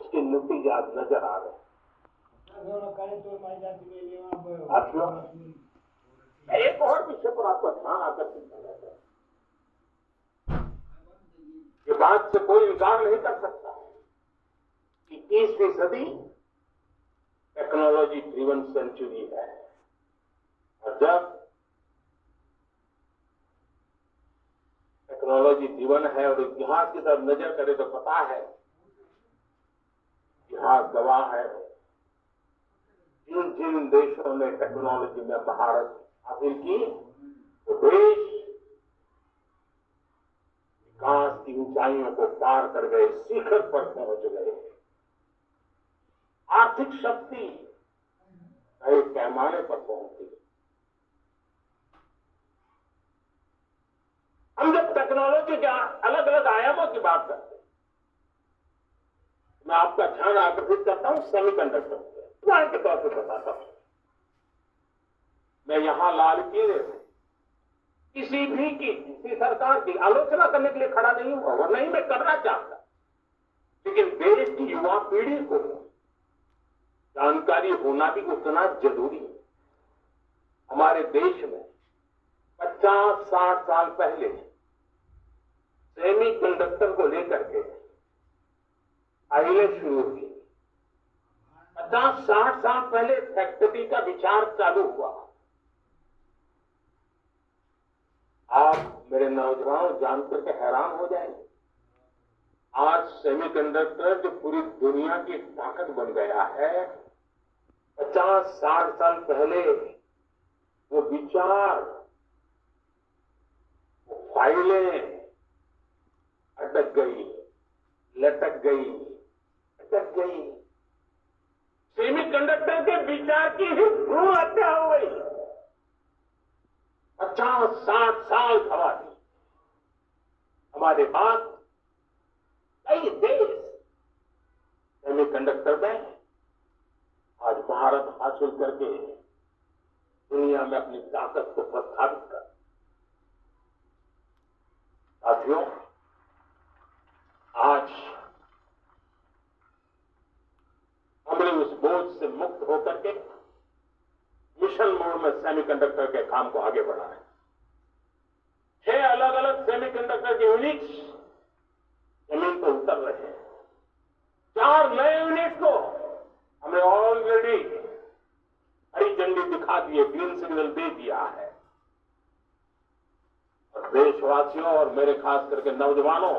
उसके नतीजा नजर आ रहे हैं। साथियों, एक और विषय पर आपका ध्यान आकर्षित करना चाहिए। ये बात से कोई इनकार नहीं कर सकता कि 21वीं सदी टेक्नोलॉजी ड्रिवन सेंचुरी है। और जब टेक्नोलॉजी ड्रिवन है और इतिहास की तरफ नजर करें तो पता है, इतिहास गवाह है, जिन जिन देशों ने टेक्नोलॉजी में महारत हासिल की वो देश विकास की ऊंचाइयों को पार कर गए, शिखर पर पहुंच गए। आर्थिक शक्ति नए पैमाने पर पहुंची। हम जब टेक्नोलॉजी के अलग अलग आयामों की बात करते हैं, मैं आपका ध्यान आकर्षित करता हूं सेमीकंडक्टर पे। उदाहरण के तौर पर बताता हूं, मैं यहां लाल किले से किसी सरकार की आलोचना करने के लिए खड़ा नहीं हुआ और नहीं मैं करना चाहता, लेकिन देश की युवा पीढ़ी को जानकारी होना भी उतना जरूरी है। हमारे देश में 50-60 साल पहले सेमीकंडक्टर को लेकर के फाइलें शुरू हुई। 50-60 साल पहले फैक्ट्री का विचार चालू हुआ। आप मेरे नौजवान जानकर के हैरान हो जाएंगे, आज सेमीकंडक्टर जो पूरी दुनिया की ताकत बन गया है, 50-60 साल पहले वो विचार, वो फाइलें अटक गई, लटक गई, अटक गई। सेमीकंडक्टर के विचार की ही भ्रूण हत्या हो गई। 50-60 साल खवा दी। हमारे पास कई देश सेमीकंडक्टर में आज महारत हासिल करके दुनिया में अपनी ताकत को प्रस्थापित कर। साथियों, आज हमने उस बोझ से मुक्त होकर के मिशन मोड में सेमीकंडक्टर के काम को आगे बढ़ाया। 6 अलग अलग सेमीकंडक्टर के यूनिट्स जमीन पर उतर रहे हैं। 4 नए यूनिट को हमने ऑलरेडी हरी झंडी दिखा दी है, ग्रीन सिग्नल दे दिया है। और देशवासियों और मेरे खास करके नौजवानों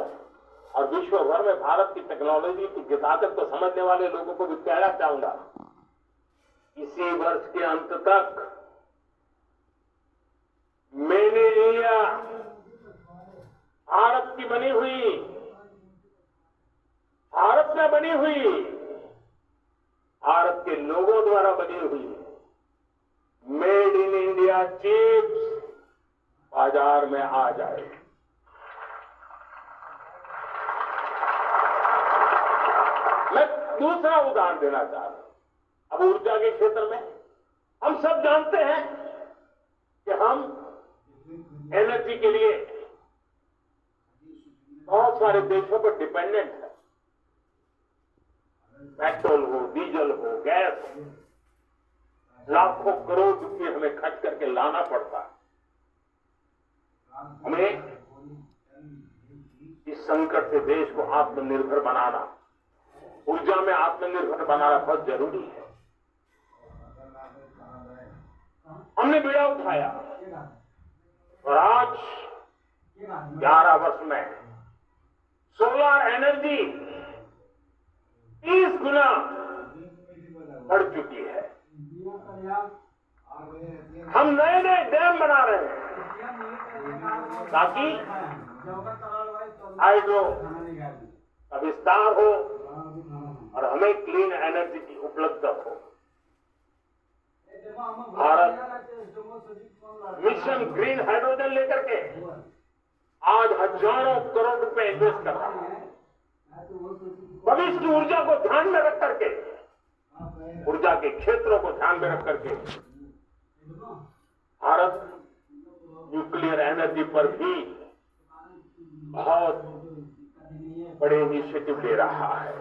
और विश्व भर में भारत की टेक्नोलॉजी की ताकत को समझने वाले लोगों को भी कहना चाहूंगा, इसी वर्ष के अंत तक मेड इन इंडिया, भारत की बनी हुई, भारत में बनी हुई, भारत के लोगों द्वारा बनी हुई मेड इन इंडिया चिप्स बाजार में आ जाए। मैं दूसरा उदाहरण देना चाह रहा हूं। अब ऊर्जा के क्षेत्र में हम सब जानते हैं कि हम एनर्जी के लिए बहुत सारे देशों पर डिपेंडेंट है। पेट्रोल हो, डीजल हो, गैस हो, लाखों करोड़ रुपये हमें खर्च करके लाना पड़ता है। हमें इस संकट से देश को आत्मनिर्भर बनाना, ऊर्जा में आत्मनिर्भर बनाना बहुत जरूरी है। हमने बीड़ा उठाया और आज 11 वर्ष में सोलर एनर्जी 30 गुना बढ़ चुकी है। हम नए नए डैम बना रहे हैं ताकि हाइड्रो का विस्तार हो और हमें क्लीन एनर्जी की उपलब्धता हो। भारत मिशन ग्रीन हाइड्रोजन लेकर के आज हजारों करोड़ रुपए इन्वेस्ट कर रहा है। भविष्य की ऊर्जा को ध्यान में रख करके, ऊर्जा के क्षेत्रों को ध्यान में रख करके भारत न्यूक्लियर एनर्जी पर भी बहुत बड़े इनिशिएटिव ले रहा है।